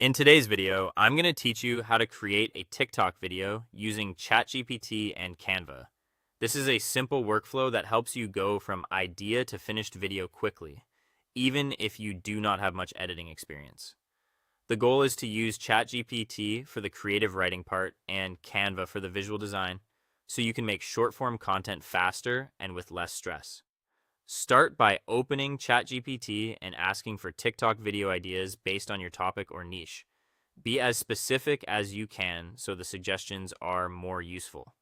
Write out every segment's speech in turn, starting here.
In today's video, I'm going to teach you how to create a TikTok video using ChatGPT and Canva. This is a simple workflow that helps you go from idea to finished video quickly, even if you do not have much editing experience. The goal is to use ChatGPT for the creative writing part and Canva for the visual design, so you can make short form content faster and with less stress. Start by opening ChatGPT and asking for TikTok video ideas based on your topic or niche. Be as specific as you can so the suggestions are more useful.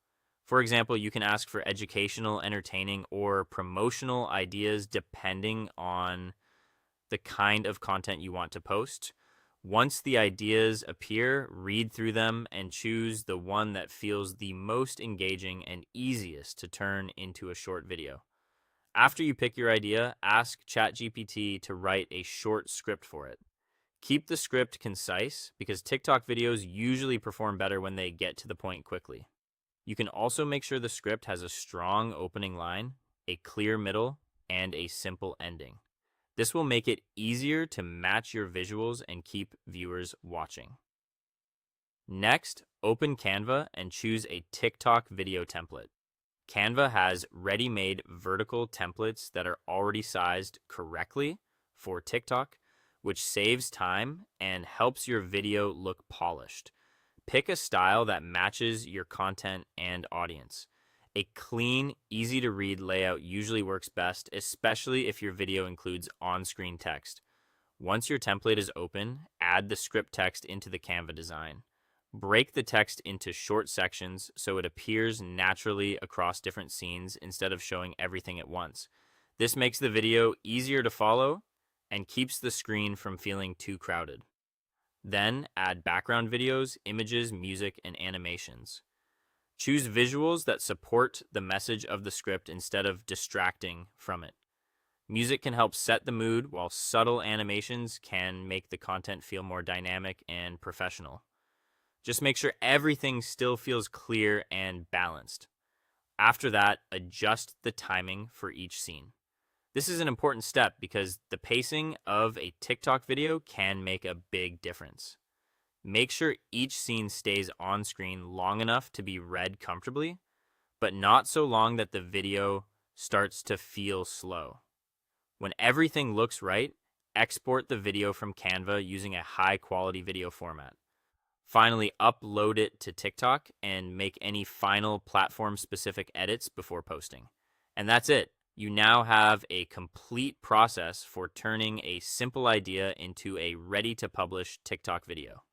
For example, you can ask for educational, entertaining, or promotional ideas depending on the kind of content you want to post. Once the ideas appear, read through them and choose the one that feels the most engaging and easiest to turn into a short video. After you pick your idea, ask ChatGPT to write a short script for it. Keep the script concise because TikTok videos usually perform better when they get to the point quickly. You can also make sure the script has a strong opening line, a clear middle, and a simple ending. This will make it easier to match your visuals and keep viewers watching. Next, open Canva and choose a TikTok video template. Canva has ready-made vertical templates that are already sized correctly for TikTok, which saves time and helps your video look polished. Pick a style that matches your content and audience. A clean, easy-to-read layout usually works best, especially if your video includes on-screen text. Once your template is open, add the script text into the Canva design. Break the text into short sections so it appears naturally across different scenes instead of showing everything at once. This makes the video easier to follow and keeps the screen from feeling too crowded. Then add background videos, images, music, and animations. Choose visuals that support the message of the script instead of distracting from it. Music can help set the mood, while subtle animations can make the content feel more dynamic and professional. Just make sure everything still feels clear and balanced. After that, adjust the timing for each scene. This is an important step because the pacing of a TikTok video can make a big difference. Make sure each scene stays on screen long enough to be read comfortably, but not so long that the video starts to feel slow. When everything looks right, export the video from Canva using a high quality video format. Finally, upload it to TikTok and make any final platform-specific edits before posting. And that's it. You now have a complete process for turning a simple idea into a ready-to-publish TikTok video.